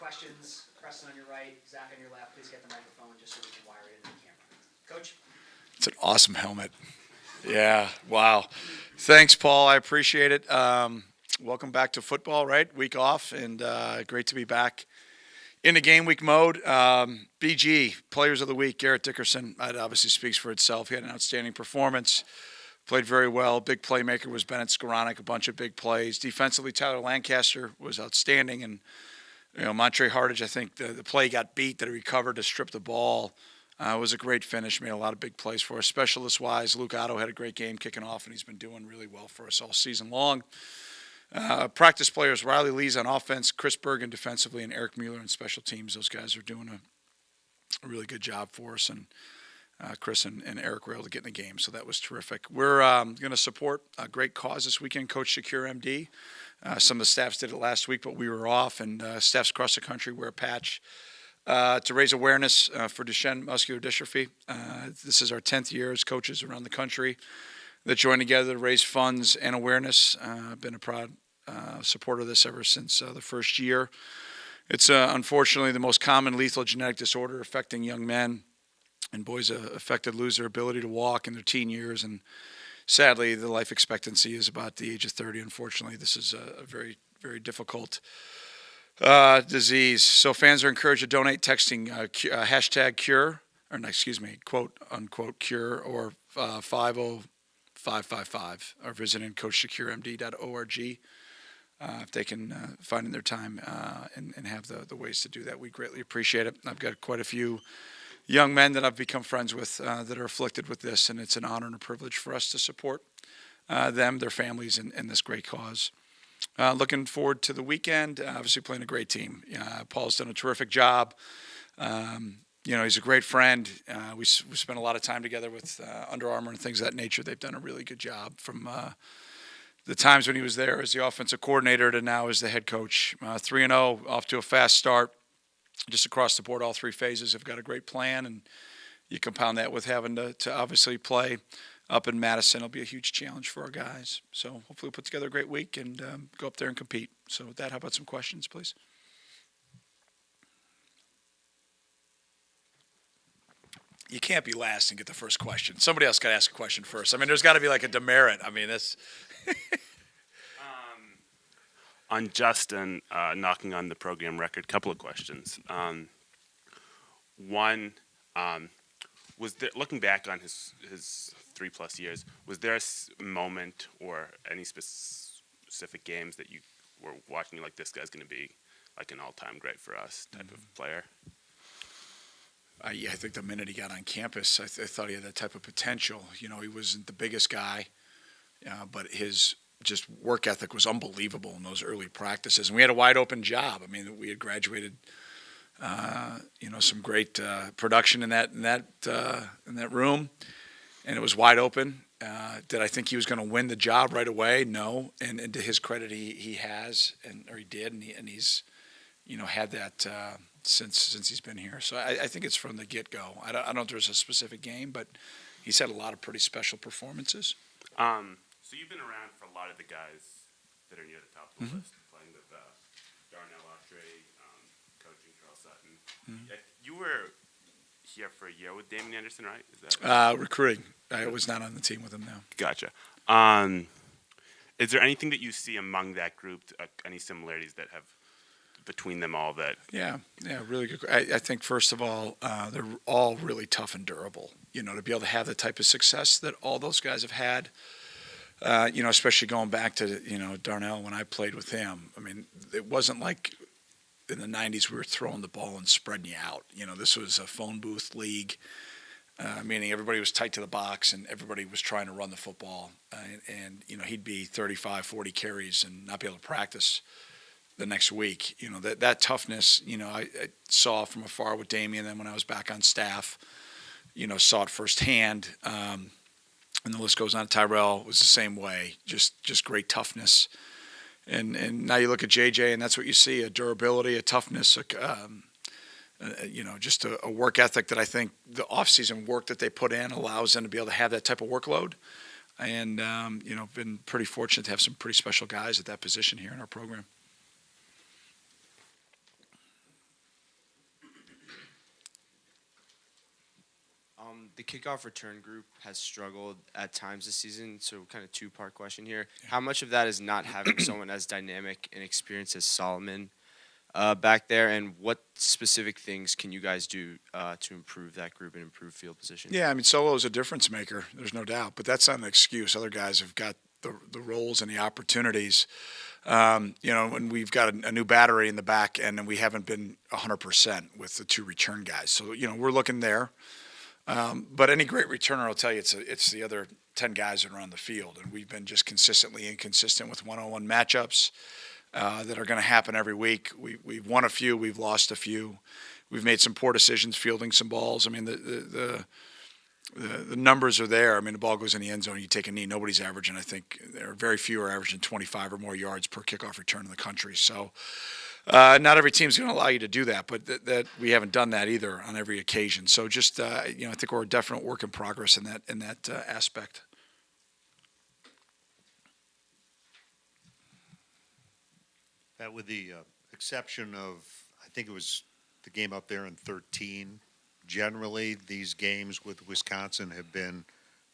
questions. Preston on your right, Zach on your left. Please get the microphone just so we can wire it into the camera. Coach? It's an awesome helmet. Yeah, wow. Thanks, Paul. I appreciate it. Welcome back to football, right? Week off, and great to be back in the game week mode. BG, Players of the Week, Garrett Dickerson. That obviously speaks for itself. He had an outstanding performance. Played very well. Big playmaker was Bennett Skoranek, a bunch of big plays. Defensively, Tyler Lancaster was outstanding. And, Montre Hardage, I think the play got beat that he recovered to strip the ball. Was a great finish, made a lot of big plays for us. Specialist-wise, Luke Otto had a great game kicking off, and he's been doing really well for us all season long. Practice players, Riley Lees on offense, Chris Bergen defensively, and Eric Mueller on special teams. Those guys are doing a really good job for us, and Chris and Eric were able to get in the game, so that was terrific. We're going to support a great cause this weekend, Coach Secure MD. Some of the staffs did it last week, but we were off, and staffs across the country wear a patch to raise awareness for Duchenne muscular dystrophy. This is our 10th year as coaches around the country that join together to raise funds and awareness. I've been a proud supporter of this ever since the first year. It's unfortunately the most common lethal genetic disorder affecting young men, and boys affected lose their ability to walk in their teen years, and sadly the life expectancy is about the age of 30. Unfortunately, this is a very, very difficult disease. So fans are encouraged to donate texting hashtag cure, quote unquote cure, or 50555, or visiting coachsecuremd.org. If they can find in their time and have the ways to do that, we greatly appreciate it. I've got quite a few young men that I've become friends with that are afflicted with this, and it's an honor and a privilege for us to support them, their families, and this great cause. Looking forward to the weekend. Obviously playing a great team. Paul's done a terrific job. He's a great friend. We spent a lot of time together with Under Armour and things of that nature. They've done a really good job from the times when he was there as the offensive coordinator to now as the head coach. 3-0, off to a fast start. Just across the board, all three phases have got a great plan, and you compound that with having to obviously play up in Madison. It'll be a huge challenge for our guys. So hopefully we'll put together a great week and go up there and compete. So with that, how about some questions, please? You can't be last and get the first question. Somebody else got to ask a question first. I mean, there's got to be like a demerit. I mean, that's... On Justin knocking on the program record, couple of questions. One, was there, looking back on his 3+ years, was there a moment or any specific games that you were watching like this guy's going to be like an all-time great for us type of player? I think the minute he got on campus, I thought he had that type of potential. He wasn't the biggest guy, but his just work ethic was unbelievable in those early practices. And we had a wide open job. I mean, we had graduated, some great production in that room, and it was wide open. Did I think he was going to win the job right away? No. And to his credit, he has, or he did, and he's, had that since he's been here. So I think it's from the get-go. I don't know if there's a specific game, but he's had a lot of pretty special performances. So you've been around for a lot of the guys that are near the top of the list, playing with Darnell Autry, coaching Charles Sutton. Mm-hmm. You were here for a year with Damon Anderson, right? Is that recruiting? I was not on the team with him now. Gotcha. Is there anything that you see among that group, any similarities that have between them all that? Yeah, really good. I think, first of all, they're all really tough and durable. To be able to have the type of success that all those guys have had, especially going back to, Darnell when I played with him. I mean, it wasn't like in the 90s we were throwing the ball and spreading you out. This was a phone booth league, meaning everybody was tight to the box and everybody was trying to run the football. And he'd be 35, 40 carries and not be able to practice the next week. That toughness, I saw from afar with Damian. Then when I was back on staff, saw it firsthand. And the list goes on. Tyrell was the same way, just great toughness. And now you look at JJ, and that's what you see: a durability, a toughness, just a work ethic that I think the off-season work that they put in allows them to be able to have that type of workload. And been pretty fortunate to have some pretty special guys at that position here in our program. The kickoff return group has struggled at times this season, so kind of two-part question here. How much of that is not having someone as dynamic and experienced as Solomon back there, and what specific things can you guys do to improve that group and improve field position? Yeah, I mean, Solo is a difference maker. There's no doubt, but that's not an excuse. Other guys have got the roles and the opportunities. When we've got a new battery in the back end, and we haven't been 100% with the two return guys. So, we're looking there. But any great returner will tell you it's the other 10 guys that are on the field, and we've been just consistently inconsistent with one-on-one matchups that are going to happen every week. We've won a few, we've lost a few. We've made some poor decisions fielding some balls. I mean, the numbers are there. I mean, the ball goes in the end zone, you take a knee. Nobody's averaging. I think there are very few are averaging 25 or more yards per kickoff return in the country. So not every team's going to allow you to do that, but that we haven't done that either on every occasion. So just I think we're a definite work in progress in that aspect. That with the exception of, I think it was the game up there in 13, generally these games with Wisconsin have been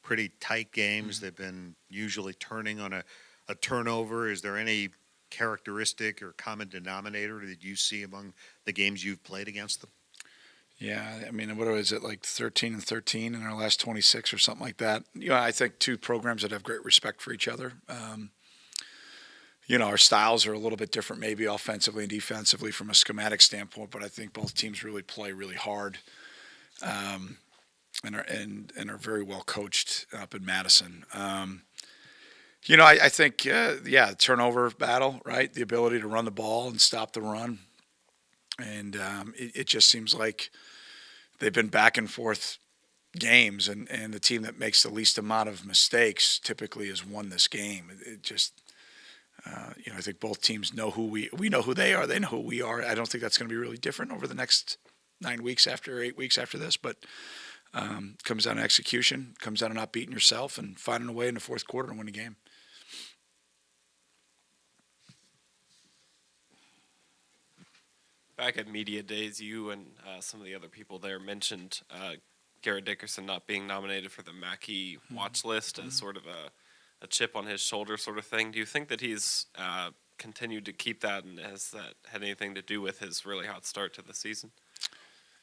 pretty tight games. They've been usually turning on a turnover. Is there any characteristic or common denominator that you see among the games you've played against them? Yeah, I mean, what is it, like 13-13 in our last 26 or something like that? I think two programs that have great respect for each other. Our styles are a little bit different, maybe offensively and defensively from a schematic standpoint, but I think both teams really play really hard, and are very well coached up in Madison. I think, turnover battle, right? The ability to run the ball and stop the run. And it just seems like they've been back and forth games, and the team that makes the least amount of mistakes typically has won this game. It just, I think both teams know we know who they are. They know who we are. I don't think that's going to be really different over the next 8 weeks after this, but comes down to execution, comes down to not beating yourself and finding a way in the fourth quarter to win a game. Back at media days, you and some of the other people there mentioned Garrett Dickerson not being nominated for the Mackey watch list as sort of a chip on his shoulder sort of thing. Do you think that he's continued to keep that, and has that had anything to do with his really hot start to the season?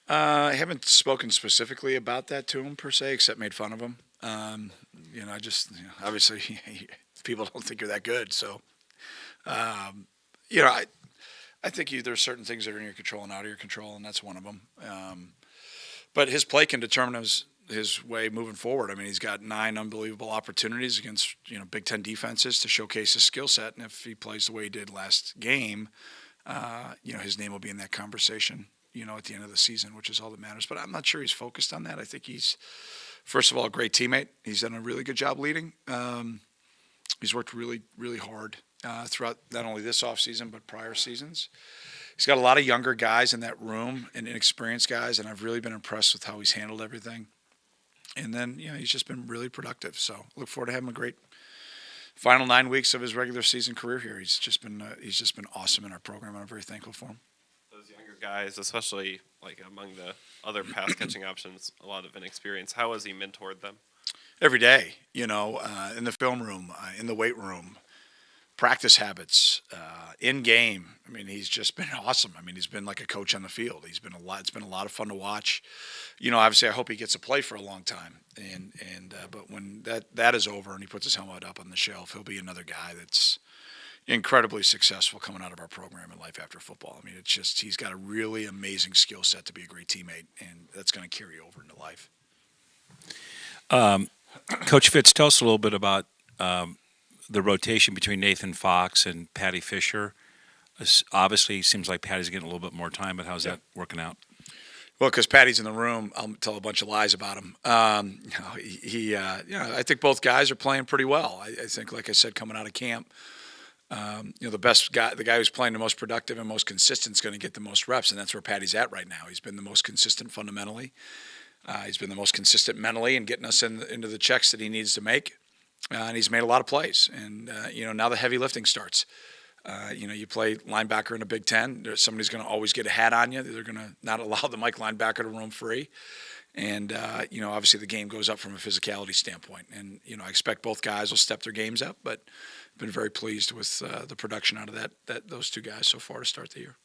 I haven't spoken specifically about that to him per se, except made fun of him. Obviously people don't think you're that good. So, I think there's certain things that are in your control and out of your control, and that's one of them. But his play can determine his way moving forward. I mean, he's got 9 unbelievable opportunities against Big Ten defenses to showcase his skill set, and if he plays the way he did last game, his name will be in that conversation. At the end of the season, which is all that matters. But I'm not sure he's focused on that. I think he's, first of all, a great teammate. He's done a really good job leading. He's worked really, really hard throughout not only this offseason, but prior seasons. He's got a lot of younger guys in that room and inexperienced guys, and I've really been impressed with how he's handled everything. And then, he's just been really productive. So look forward to having a great final 9 weeks of his regular season career here. He's just been awesome in our program, and I'm very thankful for him. Those younger guys, especially like among the other pass catching options, a lot of inexperience. How has he mentored them? Every day, in the film room, in the weight room, practice habits, in game. I mean, he's just been awesome. I mean, he's been like a coach on the field. It's been a lot of fun to watch. Obviously I hope he gets to play for a long time. But when that is over and he puts his helmet up on the shelf, he'll be another guy that's incredibly successful coming out of our program in life after football. I mean, it's just, he's got a really amazing skill set to be a great teammate, and that's going to carry over into life. Coach Fitz, tell us a little bit about the rotation between Nathan Fox and Patty Fisher. Obviously, it seems like Patty's getting a little bit more time, but how's that working out? Well, because Patty's in the room, I'll tell a bunch of lies about him. I think both guys are playing pretty well. I think, like I said, coming out of camp, the best guy, the guy who's playing the most productive and most consistent is going to get the most reps, and that's where Patty's at right now. He's been the most consistent fundamentally. He's been the most consistent mentally and getting us into the checks that he needs to make. And he's made a lot of plays. And, now the heavy lifting starts. You play linebacker in a Big Ten. Somebody's going to always get a hat on you. They're going to not allow the Mike linebacker to roam free. And, obviously the game goes up from a physicality standpoint. And, I expect both guys will step their games up, but I've been very pleased with the production out of those two guys so far to start the year.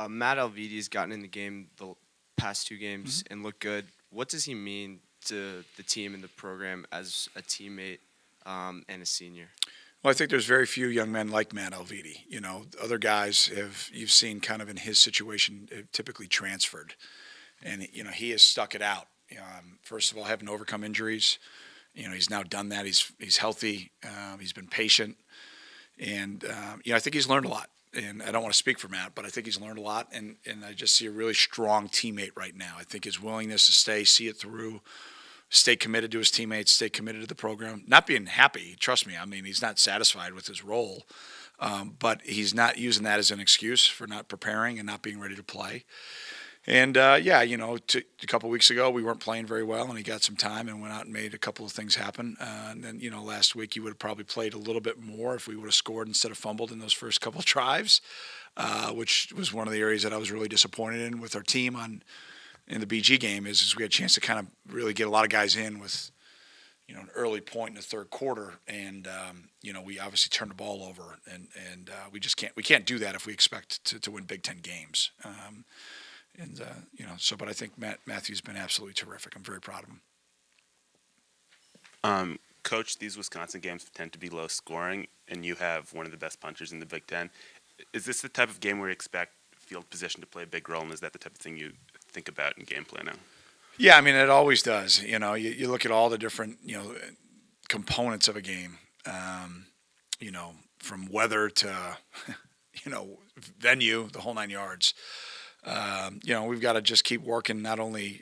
Matt Alvidi's gotten in the game the past 2 games and looked good. What does he mean to the team and the program as a teammate and a senior? Well, I think there's very few young men like Matt Alvidi. Other guys you've seen kind of in his situation have typically transferred. And, he has stuck it out. First of all, having to overcome injuries. He's now done that. He's healthy. He's been patient. And, I think he's learned a lot. And I don't want to speak for Matt, but I think he's learned a lot. And I just see a really strong teammate right now. I think his willingness to see it through, stay committed to his teammates, stay committed to the program. Not being happy, trust me. I mean, he's not satisfied with his role. But he's not using that as an excuse for not preparing and not being ready to play. And, a couple weeks ago, we weren't playing very well, and he got some time and went out and made a couple of things happen. And then, last week he would have probably played a little bit more if we would have scored instead of fumbled in those first couple of drives, which was one of the areas that I was really disappointed in with our team in the BG game is we had a chance to kind of really get a lot of guys in with, an early point in the third quarter. And, we obviously turned the ball over, and we can't do that if we expect to win Big Ten games. But I think Matthew's been absolutely terrific. I'm very proud of him. Coach, these Wisconsin games tend to be low scoring, and you have one of the best punchers in the Big Ten. Is this the type of game where you expect field position to play a big role, and is that the type of thing you think about in game planning? Yeah, I mean, it always does. You look at all the different, components of a game, from weather to, venue, the whole 9 yards. We've got to just keep working. Not only,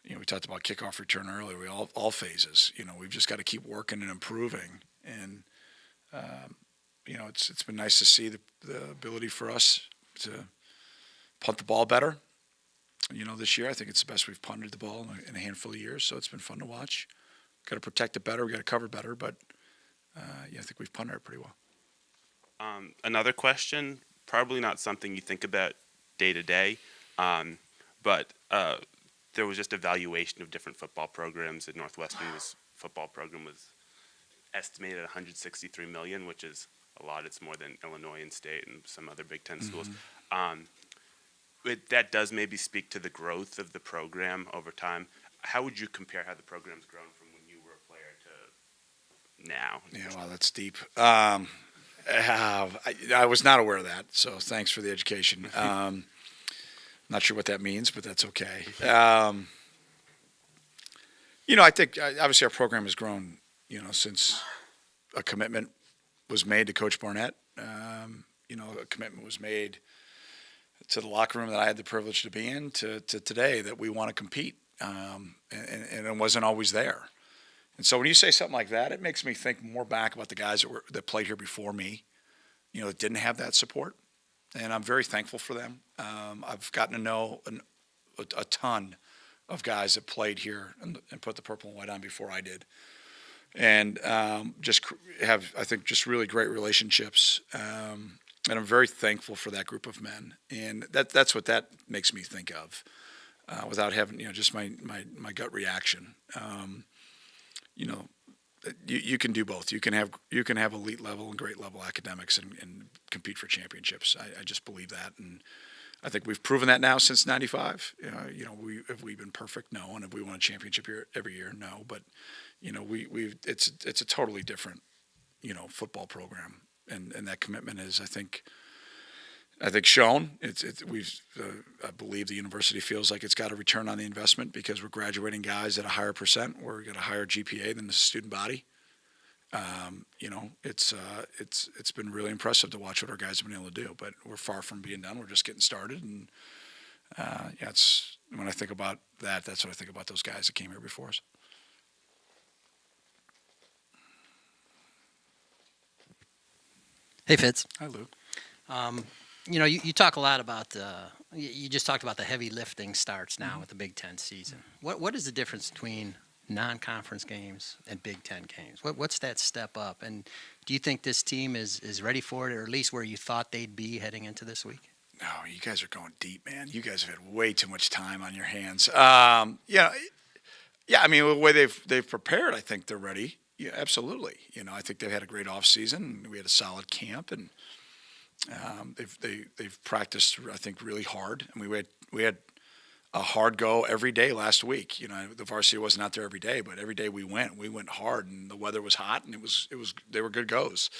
we talked about kickoff return earlier. All phases. We've just got to keep working and improving. And it's been nice to see the ability for us to punt the ball better. This year I think it's the best we've punted the ball in a handful of years. So it's been fun to watch. Got to protect it better. We got to cover better. But I think we've punted it pretty well. Another question, probably not something you think about day to day, but there was just a valuation of different football programs. At Northwestern's football program was estimated at $163 million, which is a lot. It's more than Illinois and State and some other Big Ten schools. That does maybe speak to the growth of the program over time. How would you compare how the program's grown from when you were a player to now? Yeah, well, that's deep. I was not aware of that, so thanks for the education. Not sure what that means, but that's okay. I think obviously our program has grown, since a commitment was made to Coach Barnett. A commitment was made to the locker room that I had the privilege to be in to today that we want to compete, and it wasn't always there. And so when you say something like that, it makes me think more back about the guys that played here before me, that didn't have that support. And I'm very thankful for them. I've gotten to know a ton of guys that played here and put the purple and white on before I did. And just have, I think, just really great relationships. And I'm very thankful for that group of men. And that's what that makes me think of, without having, just my gut reaction. You can do both. You can have elite level and great level academics and compete for championships. I just believe that, and I think we've proven that now since '95. Have we been perfect? No. And have we won a championship every year? No. But it's a totally different football program, and that commitment is I think shown. I believe the university feels like it's got a return on the investment because we're graduating guys at a higher percent. We're got a higher GPA than the student body. It's been really impressive to watch what our guys have been able to do. But we're far from being done. We're just getting started. And it's when I think about that, that's what I think about those guys that came here before us. Hey, Fitz. Hi, Lou. You talk a lot about you just talked about the heavy lifting starts now with the Big Ten season. What is the difference between non-conference games and Big Ten games? What's that step up? And Do you think this team is ready for it, or at least where you thought they'd be heading into this week? No, you guys are going deep, man. You guys have had way too much time on your hands. Yeah, I mean, the way they've prepared, I think they're ready. Yeah, absolutely. I think they've had a great off season. We had a solid camp, and they've practiced, I think, really hard. And we had a hard go every day last week. The varsity wasn't out there every day, but every day we went hard, and the weather was hot, and they were good goes.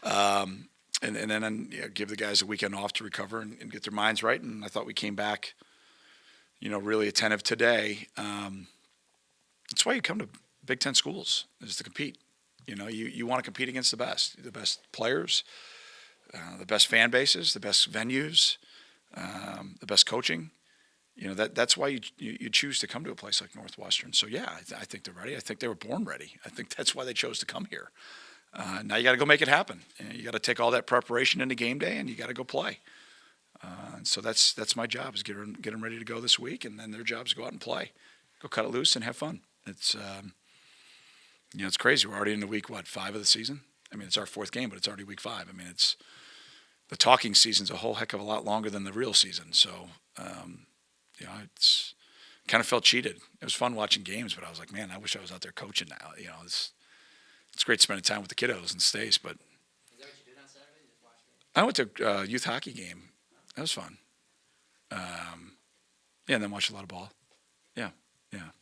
And then give the guys a weekend off to recover and get their minds right. And I thought we came back, really attentive today. That's why you come to Big Ten schools, is to compete. You want to compete against the best players, the best fan bases, the best venues, the best coaching. That's why you choose to come to a place like Northwestern. So yeah, I think they're ready. I think they were born ready. I think that's why they chose to come here. Now you got to go make it happen. You got to take all that preparation into game day, and you got to go play. And so that's my job, is get them ready to go this week, and then their job is go out and play, go cut it loose and have fun. It's it's crazy. We're already into week 5 of the season. I mean, it's our 4th game, but it's already week 5. I mean, it's the talking season's a whole heck of a lot longer than the real season. So it's kind of felt cheated. It was fun watching games, but I was like, man, I wish I was out there coaching now. It's great spending time with the kiddos and Stace, but Is that what you did on Saturday? Just watch games? I went to a youth hockey game. That was fun. And then watched a lot of ball. Yeah.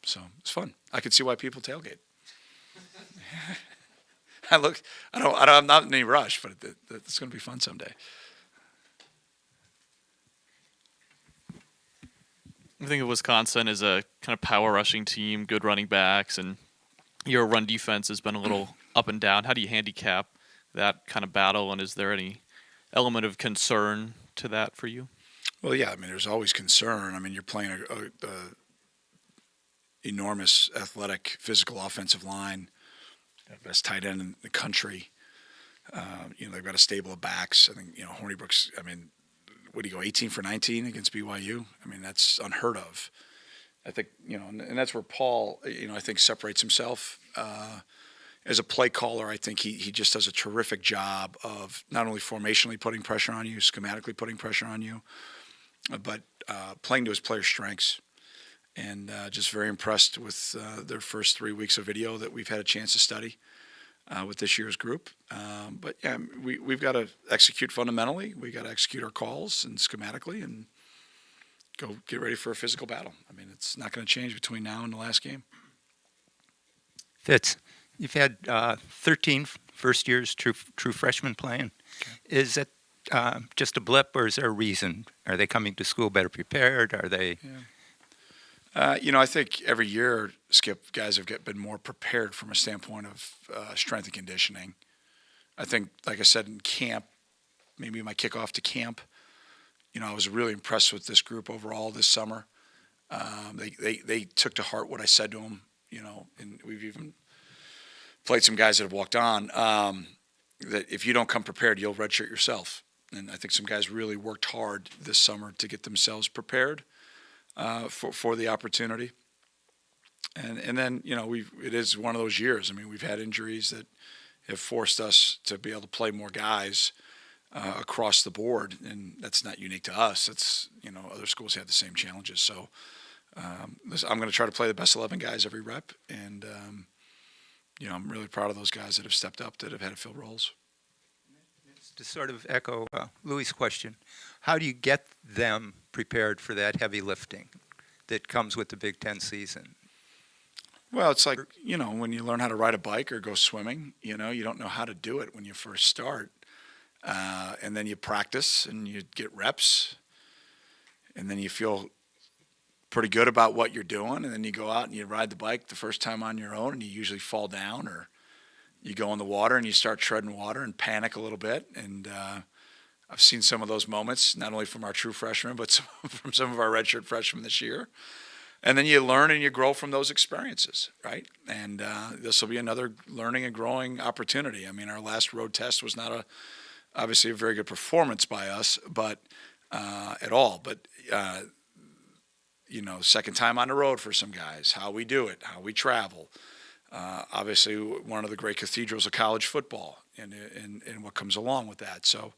So it's fun. I could see why people tailgate. I'm not in any rush, but it's going to be fun someday. I think of Wisconsin as a kind of power rushing team, good running backs, and your run defense has been a little up and down. How do you handicap that kind of battle, and is there any element of concern to that for you? Well, yeah, I mean, there's always concern. I mean, you're playing a enormous, athletic, physical offensive line, best tight end in the country. They've got a stable of backs. I think, Hornibrook's, I mean, what do you go, 18 for 19 against BYU? I mean, that's unheard of. I think, and that's where Paul, I think separates himself as a play caller. I think he just does a terrific job of not only formationally putting pressure on you, schematically putting pressure on you, but playing to his players' strengths. And just very impressed with their first 3 weeks of video that we've had a chance to study with this year's group. But yeah, we've got to execute fundamentally. We got to execute our calls and schematically, and go get ready for a physical battle. I mean, it's not going to change between now and the last game. Fitz, you've had 13 first years true freshmen playing. Okay. Is it just a blip, or is there a reason? Are they coming to school better prepared? Are they? Yeah. I think every year, Skip, guys have been more prepared from a standpoint of strength and conditioning. I think, like I said, in camp, maybe my kickoff to camp, I was really impressed with this group overall this summer. They took to heart what I said to them, and we've even played some guys that have walked on, that if you don't come prepared, you'll redshirt yourself. And I think some guys really worked hard this summer to get themselves prepared for the opportunity. And then, it is one of those years. I mean, we've had injuries that have forced us to be able to play more guys across the board, and that's not unique to us. It's, other schools have the same challenges. So I'm going to try to play the best 11 guys every rep, and, I'm really proud of those guys that have stepped up, that have had to fill roles. To sort of echo Louis' question, how do you get them prepared for that heavy lifting that comes with the Big Ten season? Well, it's like, when you learn how to ride a bike or go swimming, you don't know how to do it when you first start. And then you practice and you get reps, and then you feel pretty good about what you're doing. And then you go out and you ride the bike the first time on your own, and you usually fall down, or you go in the water and you start treading water and panic a little bit. And I've seen some of those moments, not only from our true freshmen, but from some of our redshirt freshmen this year. And then you learn and you grow from those experiences, right? And this will be another learning and growing opportunity. I mean, our last road test was not obviously a very good performance by us, but at all. But second time on the road for some guys, how we do it, how we travel. Obviously, one of the great cathedrals of college football, and what comes along with that. So,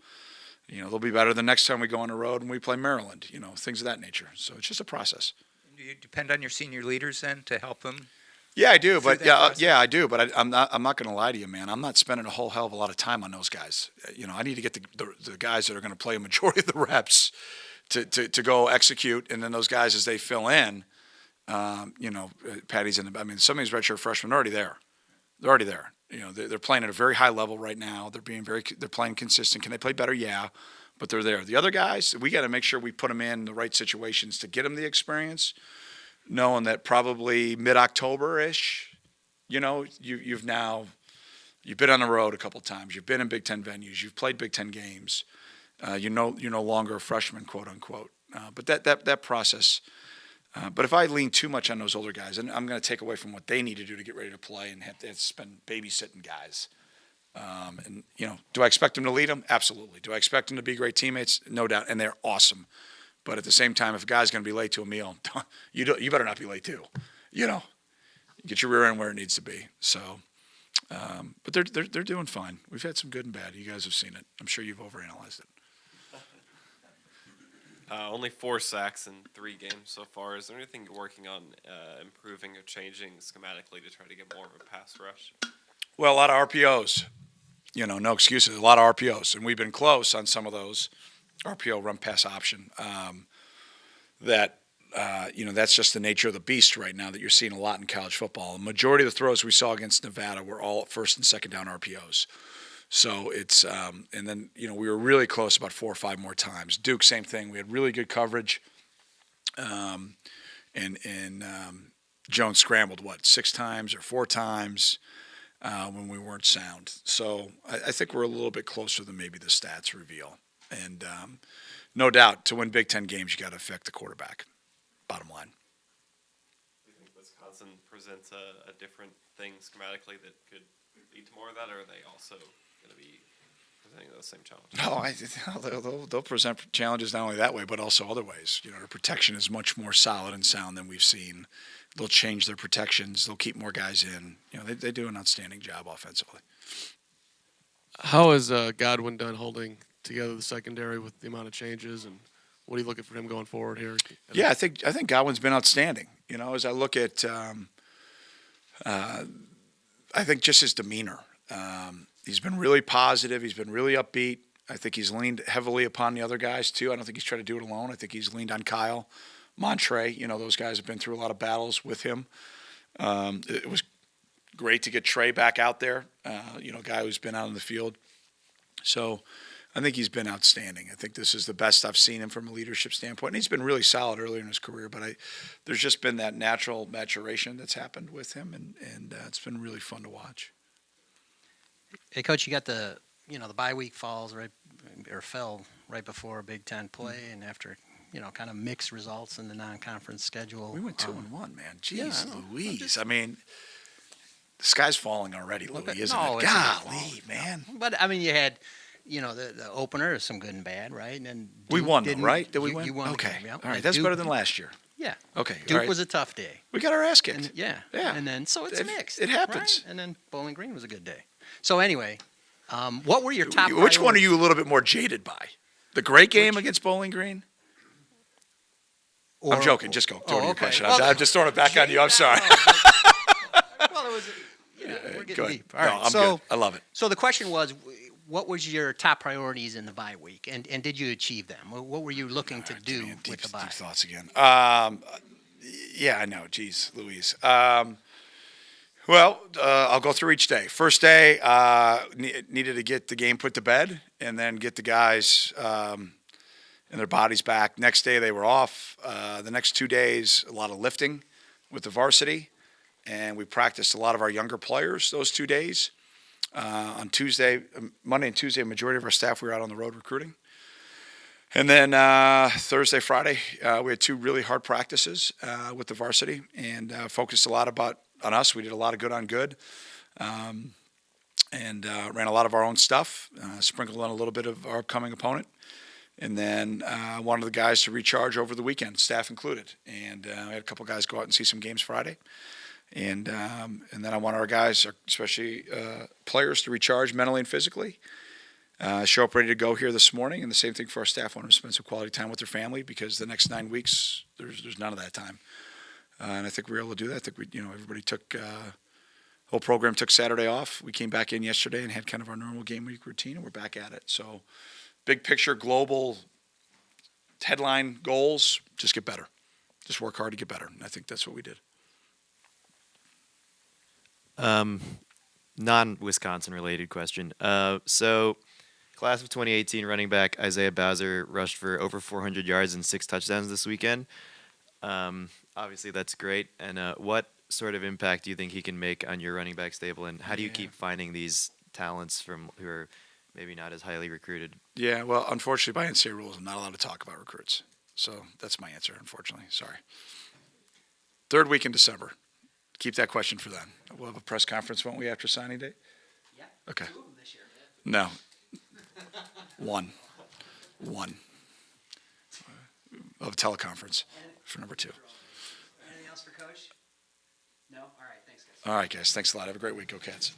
they'll be better the next time we go on the road and we play Maryland, things of that nature. So it's just a process. Do you depend on your senior leaders then to help them? Yeah, I do, through but that yeah, process? yeah, I do, but I'm not going to lie to you, man. I'm not spending a whole hell of a lot of time on those guys. I need to get the guys that are going to play a majority of the reps to go execute, and then those guys as they fill in, Patty's in. Some of these redshirt freshmen are already there. They're already there. They're playing at a very high level right now. They're playing consistent. Can they play better? Yeah, but they're there. The other guys, we got to make sure we put them in the right situations to get them the experience, knowing that probably mid-October-ish, you've been on the road a couple times. You've been in Big Ten venues. You've played Big Ten games. You're no longer a freshman, quote unquote. But that process. But if I lean too much on those older guys, then I'm going to take away from what they need to do to get ready to play and have to spend babysitting guys. Do I expect them to lead them? Absolutely. Do I expect them to be great teammates? No doubt, and they're awesome. But at the same time, if a guy's going to be late to a meal, you better not be late too. Get your rear end where it needs to be. So, but they're doing fine. We've had some good and bad. You guys have seen it. I'm sure you've overanalyzed it. Only 4 sacks in 3 games so far. Is there anything you're working on improving or changing schematically to try to get more of a pass rush? Well, a lot of RPOs. No excuses. A lot of RPOs, and we've been close on some of those. RPO, run pass option. That's just the nature of the beast right now that you're seeing a lot in college football. The majority of the throws we saw against Nevada were all first and second down RPOs. So it's, and then, we were really close about 4 or 5 more times. Duke, same thing. We had really good coverage. And Jones scrambled, 6 times or 4 times when we weren't sound. So I think we're a little bit closer than maybe the stats reveal. And no doubt, to win Big Ten games, you got to affect the quarterback. Bottom line. Do you think Wisconsin presents a different thing schematically that could lead to more of that, or are they also going to be presenting those same challenges? No, they'll present challenges not only that way, but also other ways. Their protection is much more solid and sound than we've seen. They'll change their protections. They'll keep more guys in. They do an outstanding job offensively. How has Godwin done holding together the secondary with the amount of changes, and what are you looking for him going forward here? Yeah, I think Godwin's been outstanding. As I look at, I think just his demeanor. He's been really positive. He's been really upbeat. I think he's leaned heavily upon the other guys too. I don't think he's tried to do it alone. I think he's leaned on Kyle, Montre. Those guys have been through a lot of battles with him. It was great to get Trey back out there. A guy who's been out in the field. So I think he's been outstanding. I think this is the best I've seen him from a leadership standpoint. And he's been really solid earlier in his career, but there's just been that natural maturation that's happened with him, and it's been really fun to watch. Hey, Coach, you got the bye week fell right before a Big Ten play, and after kind of mixed results in the non-conference schedule. We went 2-1, man. Jeez, yeah, Louise. The sky's falling already, Louis, isn't it? Golly, man. But you had. The opener is some good and bad, right? And then we won, though, right? Did we win? You won. Okay. The game, yep. All right. And That's Duke, better than last year. Yeah. Okay. Duke was a tough day. We got our ass kicked. And, yeah. Yeah. And then, so it's mixed. It happens. Right? And then Bowling Green was a good day. So anyway, what were your top Which one are you a little bit more jaded by? The great game against Bowling Green? I'm joking. Just go. Your question. I'm just throwing it back on you. I'm sorry. Well, it was, we're getting deep. All no, right. I'm good. I love it. So the question was, what was your top priorities in the bye week, and did you achieve them? What were you looking to do with the bye? Deep thoughts again. Yeah, I know. Jeez, Louise. Well, I'll go through each day. First day, needed to get the game put to bed, and then get the guys and their bodies back. Next day, they were off. The next 2 days, a lot of lifting with the varsity, and we practiced a lot of our younger players those 2 days. On Monday and Tuesday, a majority of our staff, we were out on the road recruiting. And then Thursday, Friday, we had 2 really hard practices with the varsity, and focused a lot on us. We did a lot of good on good, and ran a lot of our own stuff, sprinkled on a little bit of our upcoming opponent. And then wanted the guys to recharge over the weekend, staff included. And I had a couple guys go out and see some games Friday. And then I want our guys, especially players, to recharge mentally and physically. Show up ready to go here this morning, and the same thing for our staff. Want to spend some quality time with their family because the next 9 weeks there's none of that time. And I think we were able to do that. I think everybody took whole program took Saturday off. We came back in yesterday and had kind of our normal game week routine, and we're back at it. So, big picture, global headline goals: just get better, just work hard to get better. And I think that's what we did. Non-Wisconsin related question. So, class of 2018 running back Isaiah Bowser rushed for over 400 yards and 6 touchdowns this weekend. Obviously, that's great. And what sort of impact do you think he can make on your running back stable? And how do you keep finding these talents from who are maybe not as highly recruited? Yeah, well, unfortunately, by NCAA rules, I'm not allowed to talk about recruits. So that's my answer, unfortunately. Sorry. 3rd week in December. Keep that question for then. We'll have a press conference, won't we, after signing day? Yeah. Okay. 2 of them this year. No. One. We'll have a teleconference for number 2. Anything else for Coach? No? All right. Thanks, guys. All right, guys. Thanks a lot. Have a great week. Go Cats.